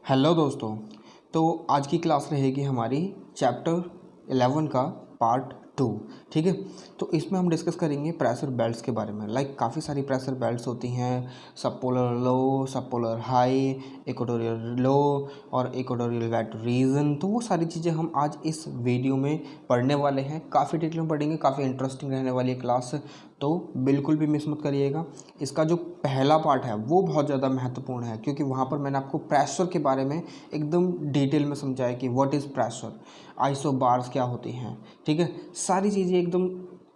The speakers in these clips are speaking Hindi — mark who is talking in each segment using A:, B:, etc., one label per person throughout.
A: हेलो दोस्तों। तो आज की क्लास रहेगी हमारी चैप्टर 11 का पार्ट 2। ठीक है। तो इसमें हम डिस्कस करेंगे प्रेशर बेल्ट्स के बारे में। काफ़ी सारी प्रेशर बेल्ट्स होती हैं, सब पोलर लो, सब पोलर हाई, इक्वेटोरियल लो और इक्वेटोरियल वेट रीजन। तो वो सारी चीज़ें हम आज इस वीडियो में पढ़ने वाले हैं। काफ़ी डिटेल में पढ़ेंगे, काफ़ी इंटरेस्टिंग रहने वाली है क्लास, तो बिल्कुल भी मिस मत करिएगा। इसका जो पहला पार्ट है वो बहुत ज़्यादा महत्वपूर्ण है, क्योंकि वहाँ पर मैंने आपको प्रेशर के बारे में एकदम डिटेल में समझाया कि व्हाट इज़ प्रेशर, आइसोबार्स क्या होती हैं। ठीक है, सारी चीज़ें एकदम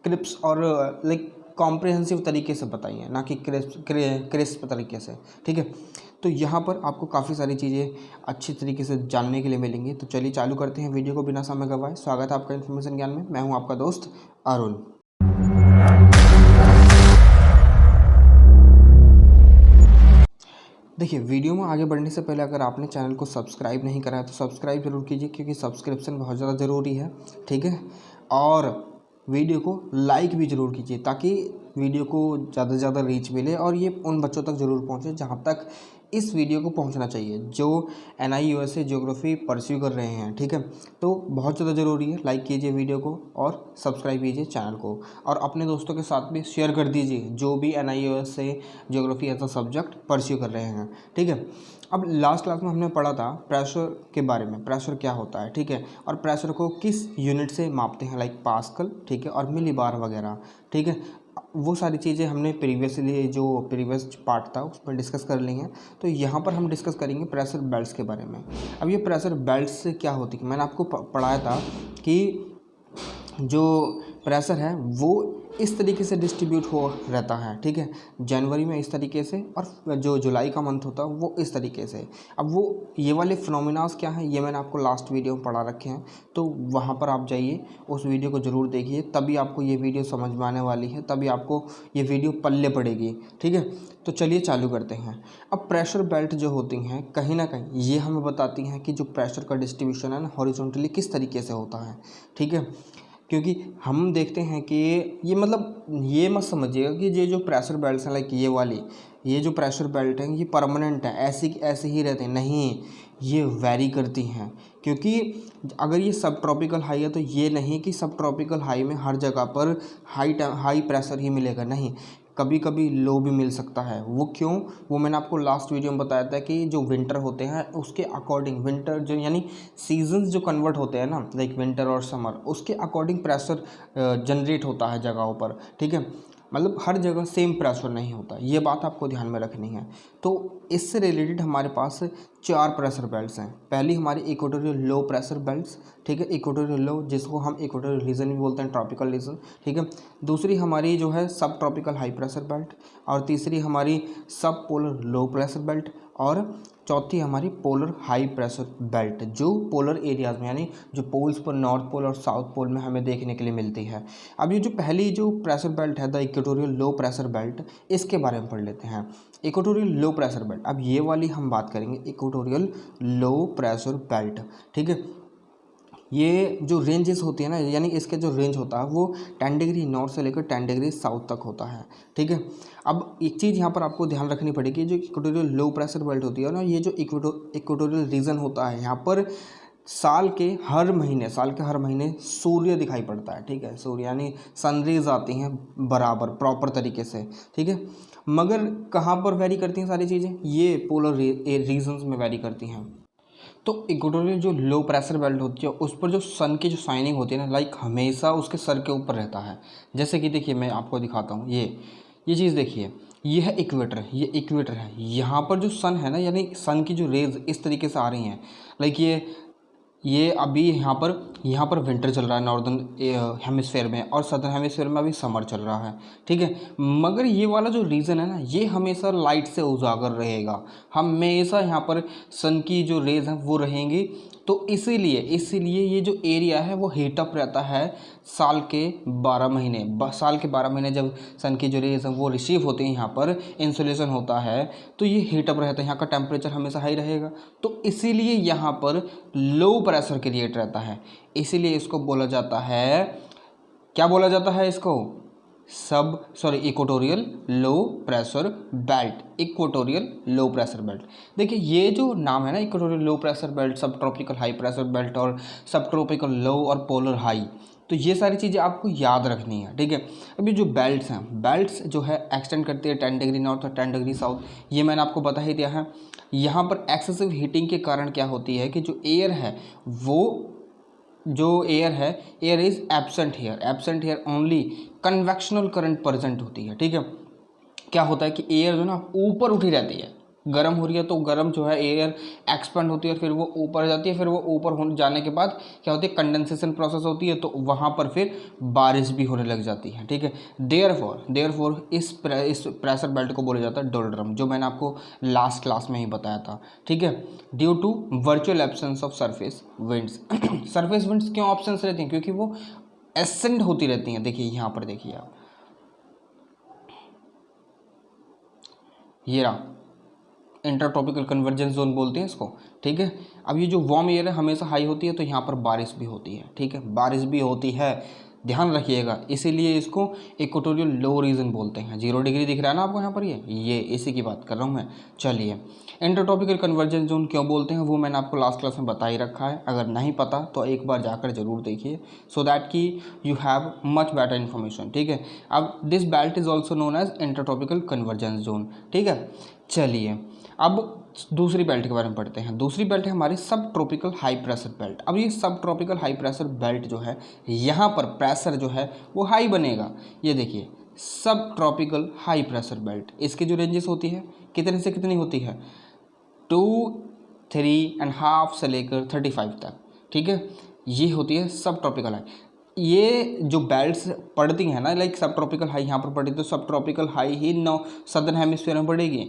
A: क्रिप्स और कॉम्प्रिहेंसिव तरीके से बताई हैं, ना कि क्रिस्प तरीके से। ठीक है, तो यहाँ पर आपको काफ़ी सारी चीज़ें अच्छी तरीके से जानने के लिए मिलेंगी। तो चलिए चालू करते हैं वीडियो को बिना समय गवाए। स्वागत है आपका इन्फॉर्मेशन ज्ञान में। मैं हूँ आपका दोस्त अरुण। देखिए, वीडियो में आगे बढ़ने से पहले अगर आपने चैनल को सब्सक्राइब नहीं करा है तो सब्सक्राइब जरूर कीजिए, क्योंकि सब्सक्रिप्शन बहुत ज़्यादा ज़रूरी है। ठीक है, और वीडियो को लाइक भी ज़रूर कीजिए ताकि वीडियो को ज़्यादा से ज़्यादा रीच मिले और ये उन बच्चों तक ज़रूर पहुँचे जहाँ तक इस वीडियो को पहुंचना चाहिए, जो NIUSA ज्योग्राफी परस्यू कर रहे हैं। ठीक है, तो बहुत ज़्यादा ज़रूरी है, लाइक कीजिए वीडियो को और सब्सक्राइब कीजिए चैनल को, और अपने दोस्तों के साथ भी शेयर कर दीजिए जो भी NIUSA geography as a subject pursue कर रहे हैं। ठीक है, अब लास्ट क्लास में हमने पढ़ा था प्रेशर के बारे में, प्रेशर क्या होता है। ठीक है, और प्रेशर को किस यूनिट से मापते हैं, लाइक पास्कल, ठीक है, और मिलीबार वगैरह। ठीक है, वो सारी चीज़ें हमने प्रीवियस पार्ट था उसमें डिस्कस कर ली हैं। तो यहाँ पर हम डिस्कस करेंगे प्रेशर बेल्ट्स के बारे में। अब ये प्रेशर बेल्ट्स से क्या होती है, मैंने आपको पढ़ाया था कि जो प्रेशर है वो इस तरीके से डिस्ट्रीब्यूट हो रहता है। ठीक है, जनवरी में इस तरीके से और जो जुलाई का मंथ होता है वो इस तरीके से। अब वो ये वाले फिनोमिनास क्या हैं ये मैंने आपको लास्ट वीडियो में पढ़ा रखे हैं, तो वहाँ पर आप जाइए, उस वीडियो को ज़रूर देखिए, तभी आपको ये वीडियो समझ में आने वाली है, तभी आपको ये वीडियो पल्ले पड़ेगी। ठीक है, तो चलिए चालू करते हैं। अब प्रेशर बेल्ट जो होती हैं कहीं ना कहीं ये हमें बताती हैं कि जो प्रेशर का डिस्ट्रीब्यूशन है ना हॉरिजॉन्टली किस तरीके से होता है। ठीक है, क्योंकि हम देखते हैं कि ये मत समझिएगा कि ये जो प्रेशर बेल्ट हैं ये जो प्रेशर बेल्ट हैं ये परमानेंट है, ऐसे ही रहते हैं। नहीं, ये वेरी करती हैं, क्योंकि अगर ये सब ट्रॉपिकल हाई है तो ये नहीं कि सब ट्रॉपिकल हाई में हर जगह पर हाई प्रेशर ही मिलेगा। नहीं, कभी कभी लो भी मिल सकता है। वो क्यों, वो मैंने आपको लास्ट वीडियो में बताया था कि जो विंटर होते हैं उसके अकॉर्डिंग, विंटर जो यानी सीजन्स जो कन्वर्ट होते हैं ना, लाइक विंटर और समर, उसके अकॉर्डिंग प्रेशर जनरेट होता है जगहों पर। ठीक है, हर जगह सेम प्रेशर नहीं होता, ये बात आपको ध्यान में रखनी है। तो इससे रिलेटेड हमारे पास 4 प्रेशर बेल्ट्स हैं। पहली हमारी इक्वेटोरियल लो प्रेशर बेल्ट्स। ठीक है, इक्वेटोरियल लो जिसको हम इक्वेटोरियल रीजन भी बोलते हैं, ट्रॉपिकल रीजन। ठीक है, दूसरी हमारी जो है सब ट्रॉपिकल हाई प्रेशर बेल्ट, और तीसरी हमारी सब पोलर लो प्रेशर बेल्ट, और चौथी हमारी पोलर हाई प्रेशर बेल्ट, जो पोलर एरियाज़ में यानी जो पोल्स पर, नॉर्थ पोल और साउथ पोल में हमें देखने के लिए मिलती है। अब ये जो पहली जो प्रेशर बेल्ट है the equatorial low pressure belt, इसके बारे में पढ़ लेते हैं। इक्वेटोरियल लो प्रेशर बेल्ट, अब ये वाली हम बात करेंगे इक्वेटोरियल लो प्रेशर बेल्ट। ठीक है, ये जो रेंजेस होती है ना, यानी इसके जो रेंज होता है वो 10 डिग्री नॉर्थ से लेकर 10 डिग्री साउथ तक होता है। ठीक है, अब एक चीज़ यहाँ पर आपको ध्यान रखनी पड़ेगी, जो इक्वेटोरियल लो प्रेशर बेल्ट होती है ना, ये जो इक्वेटोरियल रीजन होता है यहाँ पर साल के हर महीने सूर्य दिखाई पड़ता है। ठीक है, सूर्य यानी सनरेज आती हैं बराबर प्रॉपर तरीके से। ठीक है, मगर कहाँ पर वेरी करती हैं सारी चीज़ें, ये पोलर रीजन्स में वेरी करती हैं। तो इक्वेटोरियल जो लो प्रेशर बेल्ट होती है उस पर जो सन की जो शाइनिंग होती है ना, हमेशा उसके सर के ऊपर रहता है। जैसे कि देखिए मैं आपको दिखाता हूँ, ये चीज़ देखिए, ये है इक्वेटर, ये इक्वेटर है। यहाँ पर जो सन है ना, यानी सन की जो रेज इस तरीके से आ रही हैं, लाइक ये अभी यहाँ पर विंटर चल रहा है नॉर्दर्न हेमिस्फेयर में, और सदर्न हेमिस्फेयर में अभी समर चल रहा है। ठीक है, मगर ये वाला जो रीजन है ना, ये हमेशा लाइट से उजागर रहेगा, हमेशा यहाँ पर सन की जो रेज हैं वो रहेंगी। तो इसीलिए ये जो एरिया है वो हीटअप रहता है साल के 12 महीने। साल के 12 महीने जब सन की जो रेज हैं वो रिसीव होती हैं, यहाँ पर इंसुलेशन होता है, तो ये हीटअप रहता है, यहाँ का टेम्परेचर हमेशा हाई रहेगा। तो इसीलिए यहाँ पर लो प्रेशर क्रिएट रहता है। इसीलिए इसको बोला जाता है, क्या बोला जाता है इसको, equatorial low pressure belt, equatorial low pressure belt. देखिए ये जो नाम है ना, इक्वेटोरियल लो प्रेशर बेल्ट, सब ट्रॉपिकल हाई प्रेशर बेल्ट और सब ट्रॉपिकल लो और पोलर हाई, तो ये सारी चीज़ें आपको याद रखनी है, ठीक है। अभी जो बेल्ट्स हैं, बेल्ट्स जो है एक्सटेंड करती है 10 डिग्री नॉर्थ और 10 डिग्री साउथ, ये मैंने आपको बता ही दिया है। यहाँ पर एक्सेसिव हीटिंग के कारण क्या होती है कि जो एयर है वो जो एयर है, air is absent here only convectional current present होती है, ठीक है। क्या होता है कि एयर जो ना ऊपर उठी रहती है, गर्म हो रही है तो गर्म जो है एयर एक्सपेंड होती है, फिर वो ऊपर जाती है, फिर वो ऊपर होने जाने के बाद क्या होती है, कंडेंसेशन प्रोसेस होती है, तो वहाँ पर फिर बारिश भी होने लग जाती है, ठीक है। देयरफॉर इस प्रेशर बेल्ट को बोला जाता है डोल्ड्रम, जो मैंने आपको लास्ट क्लास में ही बताया था, ठीक है। Due to virtual absence of surface winds surface winds क्यों ऑप्शंस रहती हैं, क्योंकि वो एसेंड होती रहती हैं। देखिए यहाँ पर देखिए आप, ये रहा इंटरट्रॉपिकल कन्वर्जेंस जोन बोलते हैं इसको, ठीक है। अब ये जो वार्म एयर है हमेशा हाई होती है, तो यहाँ पर बारिश भी होती है, ठीक है, बारिश भी होती है, ध्यान रखिएगा। इसीलिए इसको इक्वेटोरियल लो रीजन बोलते हैं। 0 डिग्री दिख रहा है ना आपको यहाँ पर, ये इसी की बात कर रहा हूँ मैं। चलिए, इंटरट्रॉपिकल कन्वर्जेंस जोन क्यों बोलते हैं वो मैंने आपको लास्ट क्लास में बता ही रखा है, अगर नहीं पता तो एक बार जाकर जरूर देखिए, सो दैट कि you have much better information, ठीक है। अब this belt is also known as intertropical convergence zone, ठीक है। चलिए, अब दूसरी बेल्ट के बारे में पढ़ते हैं। दूसरी बेल्ट है हमारी सब ट्रॉपिकल हाई प्रेशर बेल्ट। अब ये सब ट्रॉपिकल हाई प्रेशर बेल्ट जो है, यहाँ पर प्रेशर जो है वो हाई बनेगा। ये देखिए सब ट्रॉपिकल हाई प्रेशर बेल्ट, इसकी जो रेंजेस होती है कितने से कितनी होती है, 2, 3.5 से लेकर 35 तक, ठीक है। ये होती है सब ट्रॉपिकल हाई। ये जो बेल्ट्स पड़ती हैं ना, लाइक सब ट्रॉपिकल हाई यहाँ पर पड़ी, तो सब ट्रॉपिकल हाई ही सदर्न हेमिस्फीयर में पड़ेगी।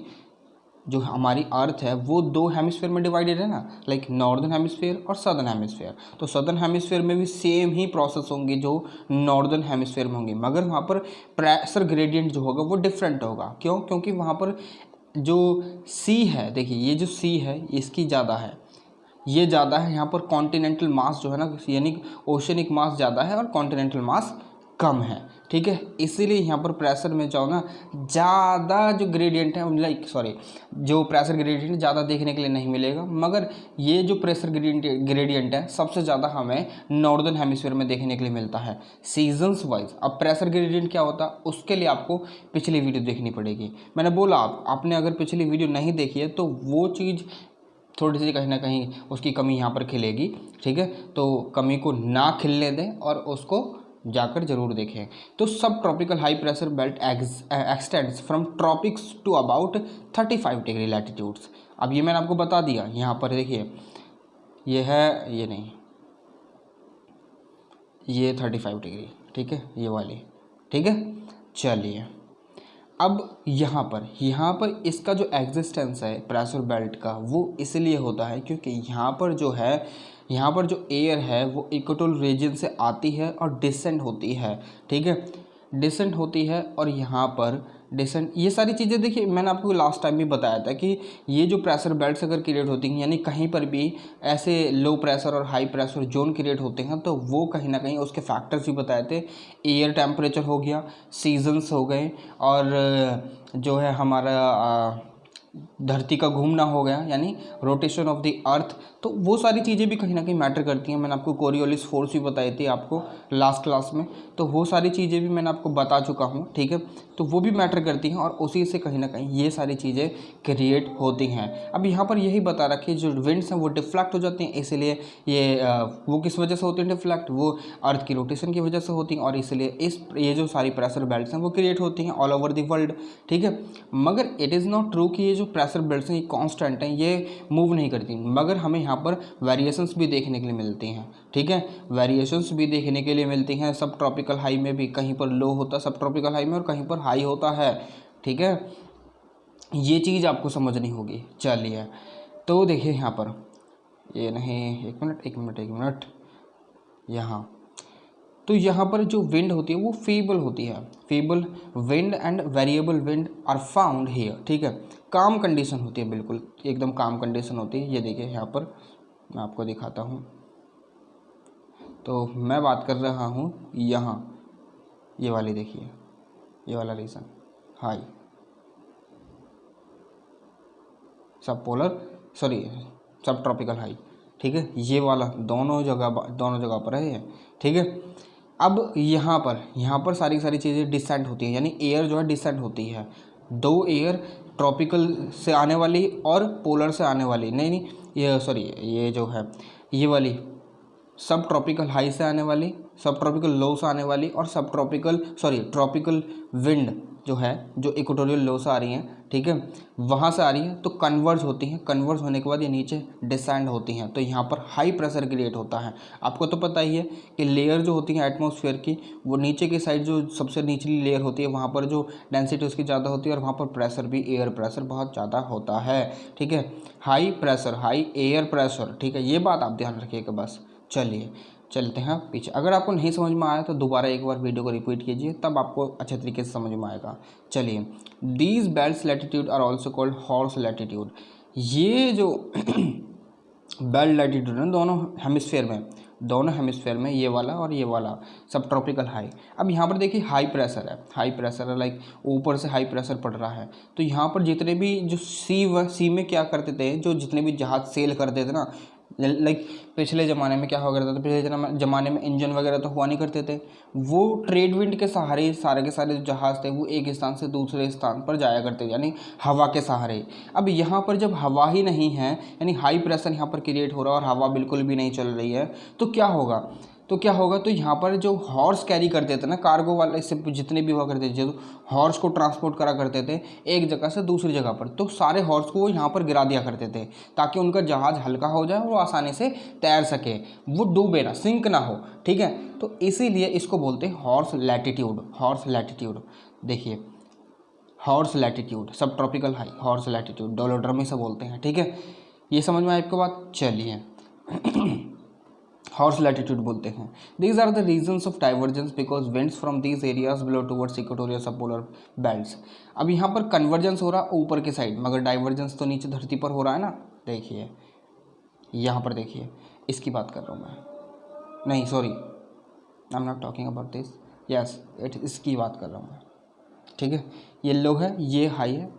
A: जो हमारी अर्थ है वो 2 हेमिस्फीयर में डिवाइडेड है ना, लाइक नॉर्दर्न हेमिस्फीयर और सदर्न हेमिस्फीयर। तो सदर्न हेमिस्फीयर में भी सेम ही प्रोसेस होंगे जो नॉर्दर्न हेमिस्फीयर में होंगे, मगर वहाँ पर प्रेशर ग्रेडियंट जो होगा वो डिफरेंट होगा। क्यों? क्योंकि वहाँ पर जो सी है, देखिए ये जो सी है इसकी ज़्यादा है, ये ज़्यादा है। यहाँ पर कॉन्टिनेंटल मास जो है ना, यानी ओशनिक मास ज़्यादा है और कॉन्टिनेंटल मास कम है, ठीक है। इसीलिए यहाँ पर प्रेशर में जाओ ना, ज़्यादा जो ग्रेडियंट है, जो प्रेशर ग्रेडियंट ज़्यादा देखने के लिए नहीं मिलेगा, मगर ये जो प्रेशर ग्रेडियंट है सबसे ज़्यादा हमें नॉर्दर्न हेमिस्फीयर में देखने के लिए मिलता है सीजन्स वाइज। अब प्रेशर ग्रेडियंट क्या होता है उसके लिए आपको पिछली वीडियो देखनी पड़ेगी। मैंने बोला आपने अगर पिछली वीडियो नहीं देखी है तो वो चीज़ थोड़ी सी कहीं ना कहीं उसकी कमी यहाँ पर खिलेगी, ठीक है। तो कमी को ना खिलने दें और उसको जाकर जरूर देखें। तो subtropical high pressure belt extends from tropics to about 35 degree latitudes. अब ये मैंने आपको बता दिया, यहाँ पर देखिए ये है, ये नहीं, ये 35 डिग्री, ठीक है, ये वाली, ठीक है। चलिए, अब यहाँ पर इसका जो एग्जिस्टेंस है प्रेशर बेल्ट का वो इसलिए होता है क्योंकि यहाँ पर जो एयर है वो इक्वेटोरियल रीजन से आती है और डिसेंड होती है, ठीक है, डिसेंड होती है। और यहाँ पर डिसेंड, ये सारी चीज़ें देखिए मैंने आपको लास्ट टाइम भी बताया था कि ये जो प्रेशर बेल्ट्स अगर क्रिएट होती हैं, यानी कहीं पर भी ऐसे लो प्रेशर और हाई प्रेशर जोन क्रिएट होते हैं, तो वो कहीं ना कहीं उसके फैक्टर्स भी बताए थे। एयर टेम्परेचर हो गया, सीजन्स हो गए, और जो है हमारा धरती का घूमना हो गया, यानी रोटेशन ऑफ द अर्थ। तो वो सारी चीज़ें भी कहीं ना कहीं मैटर करती हैं। मैंने आपको कोरियोलिस फोर्स भी बताई थी आपको लास्ट क्लास में, तो वो सारी चीज़ें भी मैंने आपको बता चुका हूँ, ठीक है। तो वो भी मैटर करती हैं और उसी से कहीं ना कहीं ये सारी चीज़ें क्रिएट होती हैं। अब यहाँ पर यही बता रखी है, जो विंड्स हैं वो डिफ्लेक्ट हो जाती हैं, इसलिए ये वो किस वजह से होती है डिफ्लेक्ट, वो अर्थ की रोटेशन की वजह से होती हैं, और इसलिए ये जो सारी प्रेशर बेल्ट्स हैं वो क्रिएट होती हैं ऑल ओवर द वर्ल्ड, ठीक है। मगर इट इज़ नॉट ट्रू कि ये जो प्रेशर बेल्ट्स हैं ये कांस्टेंट हैं, ये मूव नहीं करती, मगर हमें यहाँ पर वेरिएशंस भी देखने के लिए मिलती हैं, ठीक है, वेरिएशंस भी देखने के लिए मिलती हैं। सब ट्रॉपिकल हाई में भी कहीं पर लो होता है सब ट्रॉपिकल हाई में, और कहीं पर हाई होता है, ठीक है। ये चीज़ आपको समझनी होगी। चलिए, तो देखिए यहाँ पर, ये नहीं, एक मिनट, यहाँ, तो यहाँ पर जो विंड होती है वो फीबल होती है, feeble wind and variable wind are found here, ठीक है। काम कंडीशन होती है, बिल्कुल एकदम काम कंडीशन होती है। ये देखिए यहाँ पर मैं आपको दिखाता हूँ, तो मैं बात कर रहा हूँ यहाँ, ये वाली देखिए, ये वाला रीजन हाई, सब पोलर सॉरी सब ट्रॉपिकल हाई, ठीक है। ये वाला दोनों जगह पर है ये, ठीक है। अब यहाँ पर सारी चीज़ें डिसेंट होती हैं, यानी एयर जो है डिसेंट होती है। दो एयर ट्रॉपिकल से आने वाली और पोलर से आने वाली, नहीं ये सॉरी ये जो है ये वाली सब ट्रॉपिकल हाई से आने वाली, सब ट्रॉपिकल लो से आने वाली, और सब ट्रॉपिकल विंड जो है जो इक्वेटोरियल लो से आ रही हैं, ठीक है, वहाँ से आ रही हैं, तो कन्वर्ज होती हैं। कन्वर्ज होने के बाद ये नीचे डिसेंड होती हैं, तो यहाँ पर हाई प्रेशर क्रिएट होता है। आपको तो पता ही है कि लेयर जो होती है एटमॉस्फेयर की, वो नीचे की साइड जो सबसे निचली लेयर होती है वहाँ पर जो डेंसिटी उसकी ज़्यादा होती है, और वहाँ पर प्रेशर भी एयर प्रेशर बहुत ज़्यादा होता है, ठीक है। High pressure high air pressure, ठीक है, ये बात आप ध्यान रखिएगा बस। चलिए चलते हैं पीछे। अगर आपको नहीं समझ में आया तो दोबारा एक बार वीडियो को रिपीट कीजिए, तब आपको अच्छे तरीके से समझ में आएगा। चलिए, these belts latitude are also called horse latitude. ये जो बेल्ट लैटिट्यूड है दोनों हेमिस्फेयर में ये वाला और ये वाला सब ट्रॉपिकल हाई। अब यहाँ पर देखिए हाई प्रेशर है, लाइक ऊपर से हाई प्रेशर पड़ रहा है, तो यहाँ पर जितने भी जो सी में क्या करते थे, जो जितने भी जहाज सेल करते थे ना, लाइक पिछले ज़माने में क्या हुआ करता था, पिछले ज़माने में इंजन वगैरह तो हुआ नहीं करते थे, वो ट्रेड विंड के सहारे सारे के सारे जहाज़ थे वो एक स्थान से दूसरे स्थान पर जाया करते थे, यानी हवा के सहारे। अब यहाँ पर जब हवा ही नहीं है, यानी हाई प्रेशर यहाँ पर क्रिएट हो रहा है और हवा बिल्कुल भी नहीं चल रही है, तो क्या होगा, तो यहाँ पर जो हॉर्स कैरी करते थे ना, कार्गो वाले इससे जितने भी हुआ करते थे, जो हॉर्स को ट्रांसपोर्ट करा करते थे एक जगह से दूसरी जगह पर, तो सारे हॉर्स को वो यहाँ पर गिरा दिया करते थे, ताकि उनका जहाज़ हल्का हो जाए, वो आसानी से तैर सके, वो डूबे ना, सिंक ना हो, ठीक है। तो इसीलिए इसको बोलते हैं हॉर्स लैटिट्यूड। देखिए हॉर्स लैटिट्यूड, सब ट्रॉपिकल हाई, हॉर्स लैटिट्यूड, डोलोड्रमी से बोलते हैं, ठीक है। ये समझ में आए आपको बात। चलिए हॉर्स लैटिट्यूड बोलते हैं। These are the regions of divergence because winds from these areas blow towards equatorial subpolar belts. अब यहाँ पर कन्वर्जेंस हो रहा ऊपर की साइड, मगर डाइवर्जेंस तो नीचे धरती पर हो रहा है ना। देखिए यहाँ पर देखिए, इसकी बात कर रहा हूँ मैं, नहीं sorry I am not talking about this, yes इसकी बात कर रहा हूँ मैं, ठीक है। ये लो है, ये हाई है,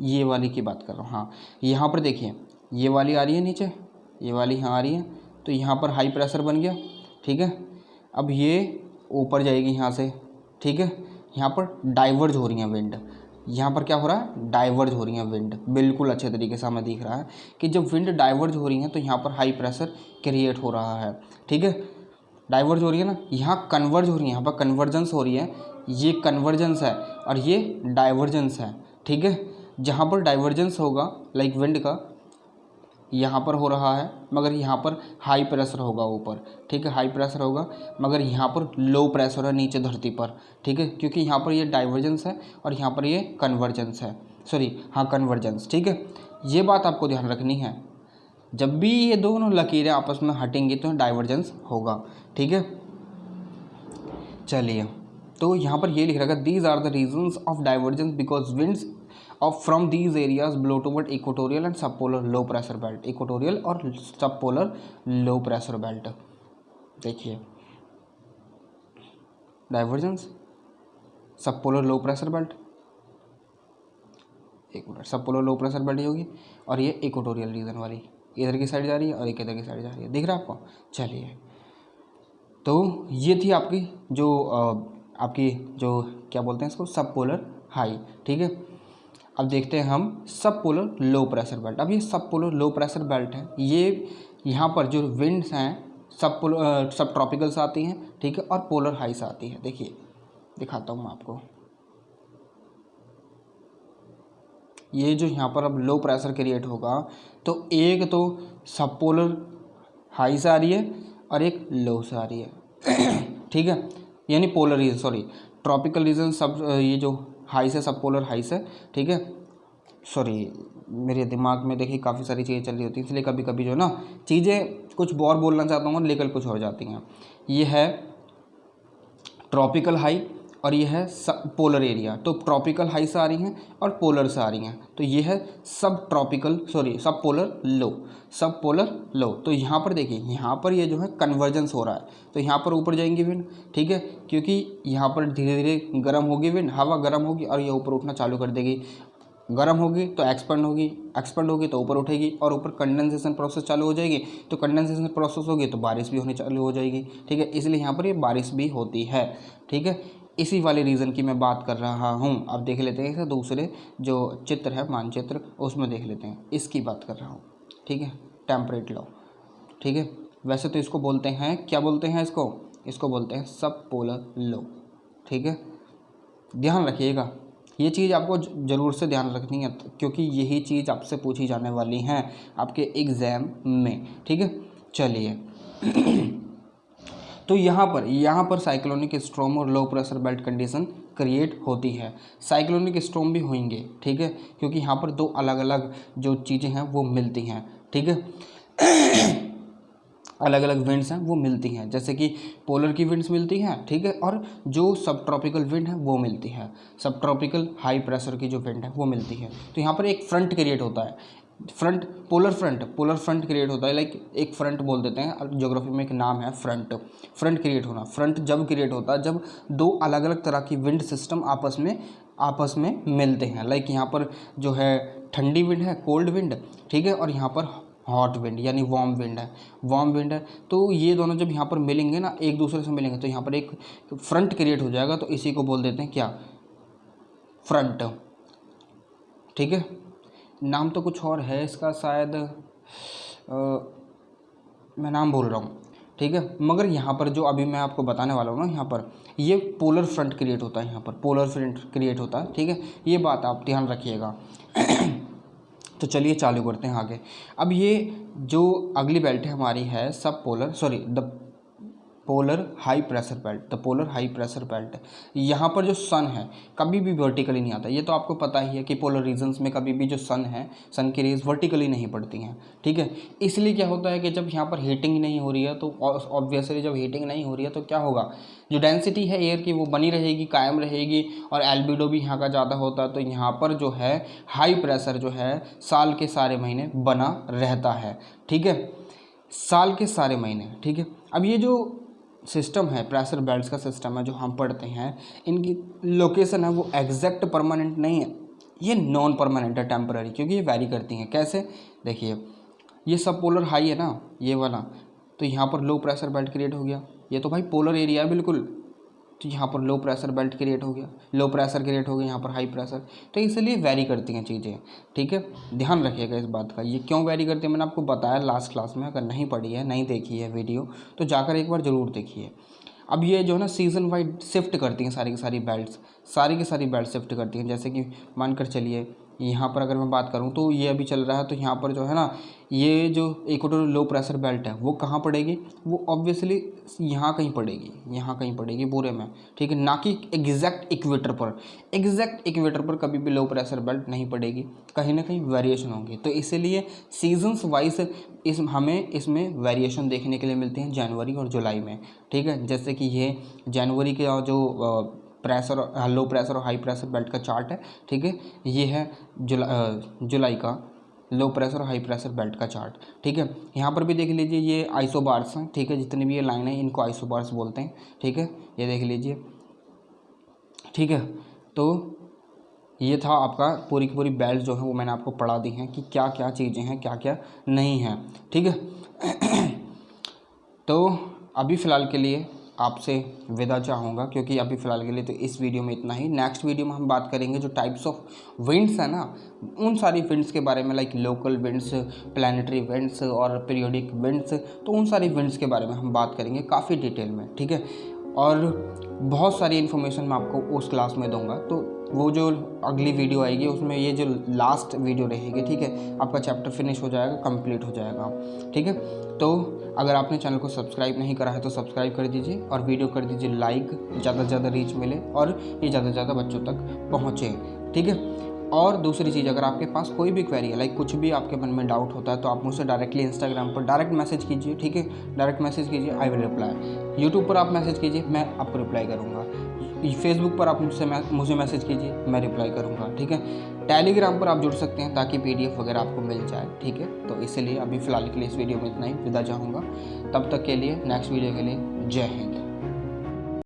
A: ये वाली की बात कर रहा हूँ। हाँ यहाँ पर देखिए, ये वाली आ रही है नीचे, ये वाली यहाँ आ रही है, तो यहाँ पर हाई प्रेशर बन गया, ठीक है। अब ये ऊपर जाएगी यहाँ से, ठीक है। यहाँ पर डाइवर्ज हो रही है विंड, यहाँ पर क्या हो रहा है, डाइवर्ज हो रही है विंड, बिल्कुल अच्छे तरीके से हमें दिख रहा है कि जब विंड डाइवर्ज हो रही है तो यहाँ पर हाई प्रेशर क्रिएट हो रहा है, ठीक है। डाइवर्ज हो रही है ना, यहाँ कन्वर्ज हो रही है, यहाँ पर कन्वर्जेंस हो रही है, ये कन्वर्जेंस है और ये डाइवर्जेंस है, ठीक है। जहाँ पर डाइवर्जेंस होगा लाइक विंड का यहाँ पर हो रहा है, मगर यहाँ पर हाई प्रेशर होगा ऊपर, ठीक है, हाई प्रेशर होगा, मगर यहाँ पर लो प्रेशर है नीचे धरती पर, ठीक है, क्योंकि यहाँ पर ये डाइवर्जेंस है और यहाँ पर ये कन्वर्जेंस है, कन्वर्जेंस, ठीक है। ये बात आपको ध्यान रखनी है, जब भी ये दोनों लकीरें आपस में हटेंगी तो डाइवर्जेंस होगा, ठीक है। चलिए, तो यहाँ पर ये लिख रखा है, these are the regions of divergence because winds of from these areas blow toward equatorial and sub polar low pressure belt, equatorial और sub polar low pressure belt. देखिए divergence, sub polar low pressure belt, एक minute, sub polar low pressure belt होगी, और ये इक्वेटोरियल रीजन वाली इधर की साइड जा रही है और एक इधर की साइड जा रही है, दिख रहा है आपको। चलिए, तो ये थी आपकी जो क्या बोलते हैं इसको, सब पोलर हाई, ठीक है। अब देखते हैं हम सब पोलर लो प्रेशर बेल्ट। अब ये सब पोलर लो प्रेशर बेल्ट है, ये यहाँ पर जो विंड्स हैं सब ट्रॉपिकल से आती हैं, ठीक है, और पोलर हाई से आती है। देखिए दिखाता हूँ मैं आपको, ये जो यहाँ पर अब लो प्रेशर क्रिएट होगा, तो एक तो सब पोलर हाई से आ रही है और एक लो से आ रही है ठीक है, यानी पोलर रीजन ट्रॉपिकल रीजन सब ये जो हाई से सब पोलर हाई से, ठीक है। मेरे दिमाग में देखिए काफ़ी सारी चीज़ें चल रही होती हैं, इसलिए कभी कभी जो ना चीज़ें कुछ और बोलना चाहता हूँ लेकिन कुछ हो जाती हैं। ये है ट्रॉपिकल हाई और ये है पोलर एरिया। तो ट्रॉपिकल हाई से आ रही हैं और पोलर से आ रही हैं, तो ये है सब पोलर लो, सब पोलर लो। तो यहाँ पर देखिए, यहाँ पर ये जो है कन्वर्जेंस हो रहा है, तो यहाँ पर ऊपर जाएंगी विंड, ठीक है, क्योंकि यहाँ पर धीरे धीरे गर्म होगी विंड, हवा गर्म होगी और ये ऊपर उठना चालू कर देगी। गर्म होगी तो एक्सपेंड होगी तो ऊपर उठेगी, और ऊपर कंडेंसेशन प्रोसेस चालू हो जाएगी, तो कंडेंसेशन प्रोसेस होगी तो बारिश भी होनी चालू हो जाएगी, ठीक है। इसलिए यहाँ पर ये बारिश भी होती है, ठीक है। इसी वाले रीज़न की मैं बात कर रहा हूँ। अब देख लेते हैं दूसरे जो चित्र है, मानचित्र, उसमें देख लेते हैं, इसकी बात कर रहा हूँ, ठीक है, टेम्परेट लॉ, ठीक है। वैसे तो इसको बोलते हैं, क्या बोलते हैं इसको बोलते हैं सब पोलर लॉ, ठीक है। ध्यान रखिएगा, ये चीज़ आपको ज़रूर से ध्यान रखनी है, क्योंकि यही चीज़ आपसे पूछी जाने वाली हैं आपके एग्ज़ाम में, ठीक है। चलिए तो यहाँ पर साइक्लोनिक स्ट्रॉम और लो प्रेशर बेल्ट कंडीशन क्रिएट होती है। साइक्लोनिक स्ट्रॉम भी होंगे, ठीक है, क्योंकि यहाँ पर दो अलग अलग जो चीज़ें हैं वो मिलती हैं, ठीक है। अलग अलग विंड्स हैं वो मिलती हैं, जैसे कि पोलर की विंड्स मिलती हैं, ठीक है, और जो सब ट्रॉपिकल विंड है वो मिलती है, सब ट्रॉपिकल हाई प्रेशर की जो विंड है वो मिलती है। तो यहाँ पर एक फ्रंट क्रिएट होता है, पोलर फ्रंट क्रिएट होता है, लाइक एक फ्रंट बोल देते हैं, ज्योग्राफी में एक नाम है फ्रंट क्रिएट होना। फ्रंट जब क्रिएट होता है जब दो अलग अलग तरह की विंड सिस्टम आपस में मिलते हैं, लाइक यहाँ पर जो है ठंडी विंड है, कोल्ड विंड, ठीक है, और यहाँ पर हॉट विंड यानी वार्म विंड है। तो ये दोनों जब यहाँ पर मिलेंगे ना, एक दूसरे से मिलेंगे, तो यहाँ पर एक फ्रंट क्रिएट हो जाएगा, तो इसी को बोल देते हैं क्या, फ्रंट, ठीक है। नाम तो कुछ और है इसका, शायद मैं नाम भूल रहा हूँ, ठीक है, मगर यहाँ पर जो अभी मैं आपको बताने वाला हूँ ना, यहाँ पर ये पोलर फ्रंट क्रिएट होता है, यहाँ पर पोलर फ्रंट क्रिएट होता है, ठीक है, ये बात आप ध्यान रखिएगा। तो चलिए चालू करते हैं आगे। अब ये जो अगली बेल्ट है हमारी है the polar high pressure belt. यहाँ पर जो सन है कभी भी वर्टिकली नहीं आता, ये तो आपको पता ही है कि पोलर रीजन्स में कभी भी जो सन की रेज वर्टिकली नहीं पड़ती हैं, ठीक है। इसलिए क्या होता है कि जब यहाँ पर हीटिंग नहीं हो रही है, तो ऑब्वियसली जब हीटिंग नहीं हो रही है तो क्या होगा, जो डेंसिटी है एयर की वो बनी रहेगी, कायम रहेगी, और एल्बिडो भी यहाँ का ज़्यादा होता है। तो यहाँ पर जो है हाई प्रेशर जो है साल के सारे महीने बना रहता है, ठीक है, साल के सारे महीने, ठीक है। अब ये जो सिस्टम है, प्रेशर बेल्ट्स का सिस्टम है जो हम पढ़ते हैं, इनकी लोकेशन है वो एग्जैक्ट परमानेंट नहीं है, ये नॉन परमानेंट है, टेम्पररी, क्योंकि ये वैरी करती हैं। कैसे, देखिए ये सब पोलर हाई है ना, ये वाला, तो यहाँ पर लो प्रेशर बेल्ट क्रिएट हो गया, ये तो भाई पोलर एरिया है बिल्कुल, तो यहाँ पर लो प्रेशर बेल्ट क्रिएट हो गया, लो प्रेशर क्रिएट हो गया, यहाँ पर हाई प्रेशर, तो इसलिए वैरी करती हैं चीज़ें, ठीक है। ध्यान रखिएगा इस बात का, ये क्यों वैरी करती है मैंने आपको बताया लास्ट क्लास में, अगर नहीं पढ़ी है, नहीं देखी है वीडियो, तो जाकर एक बार ज़रूर देखिए। अब ये जो है ना सीज़न वाइज शिफ्ट करती हैं सारी की सारी बेल्ट शिफ्ट करती हैं। जैसे कि मानकर चलिए यहाँ पर अगर मैं बात करूँ तो ये अभी चल रहा है, तो यहाँ पर जो है ना ये जो इक्वेटोरियल लो प्रेशर बेल्ट है वो कहाँ पड़ेगी, वो ऑब्वियसली यहाँ कहीं पड़ेगी पूरे में, ठीक है, ना कि एग्जैक्ट इक्वेटर पर कभी भी लो प्रेशर बेल्ट नहीं पड़ेगी, कहीं ना कहीं वेरिएशन होंगी। तो इसीलिए सीजन्स वाइज हमें इसमें वेरिएशन देखने के लिए मिलते हैं जनवरी और जुलाई में, ठीक है। जैसे कि ये जनवरी का जो लो प्रेशर और हाई प्रेशर बेल्ट का चार्ट है, ठीक है, ये है जुलाई का लो प्रेशर और हाई प्रेशर बेल्ट का चार्ट, ठीक है। यहाँ पर भी देख लीजिए ये आइसोबार्स हैं, ठीक है, जितनी भी ये लाइन है इनको आइसोबार्स बोलते हैं, ठीक है, ये देख लीजिए, ठीक है। तो ये था आपका पूरी की पूरी बेल्ट जो है वो मैंने आपको पढ़ा दी हैं कि क्या क्या चीज़ें हैं, क्या क्या नहीं हैं, ठीक है। तो अभी फ़िलहाल के लिए आपसे विदा चाहूँगा, क्योंकि अभी फ़िलहाल के लिए तो इस वीडियो में इतना ही। नेक्स्ट वीडियो में हम बात करेंगे जो टाइप्स ऑफ विंड्स है ना, उन सारी विंड्स के बारे में, like local winds, planetary winds और पीरियोडिक विंड्स, तो उन सारी विंड्स के बारे में हम बात करेंगे काफ़ी डिटेल में, ठीक है। और बहुत सारी इन्फॉर्मेशन मैं आपको उस क्लास में दूंगा, तो वो जो अगली वीडियो आएगी उसमें ये जो लास्ट वीडियो रहेगी, ठीक है, आपका चैप्टर फिनिश हो जाएगा, कंप्लीट हो जाएगा, ठीक है। तो अगर आपने चैनल को सब्सक्राइब नहीं करा है तो सब्सक्राइब कर दीजिए और वीडियो कर दीजिए लाइक, ज़्यादा से ज़्यादा रीच मिले और ये ज़्यादा से ज़्यादा बच्चों तक पहुँचे, ठीक है। और दूसरी चीज़, अगर आपके पास कोई भी क्वेरी है, लाइक कुछ भी आपके मन में डाउट होता है, तो आप मुझसे डायरेक्टली इंस्टाग्राम पर डायरेक्ट मैसेज कीजिए, ठीक है, डायरेक्ट मैसेज कीजिए, आई विल रिप्लाई। यूट्यूब पर आप मैसेज कीजिए, मैं आपको रिप्लाई करूँगा। फेसबुक पर आप मुझे मैसेज कीजिए, मैं रिप्लाई करूँगा, ठीक है। टेलीग्राम पर आप जुड़ सकते हैं ताकि PDF वगैरह आपको मिल जाए, ठीक है। तो इसलिए अभी फ़िलहाल के लिए इस वीडियो में इतना ही, विदा चाहूँगा। तब तक के लिए नेक्स्ट वीडियो के लिए जय हिंद।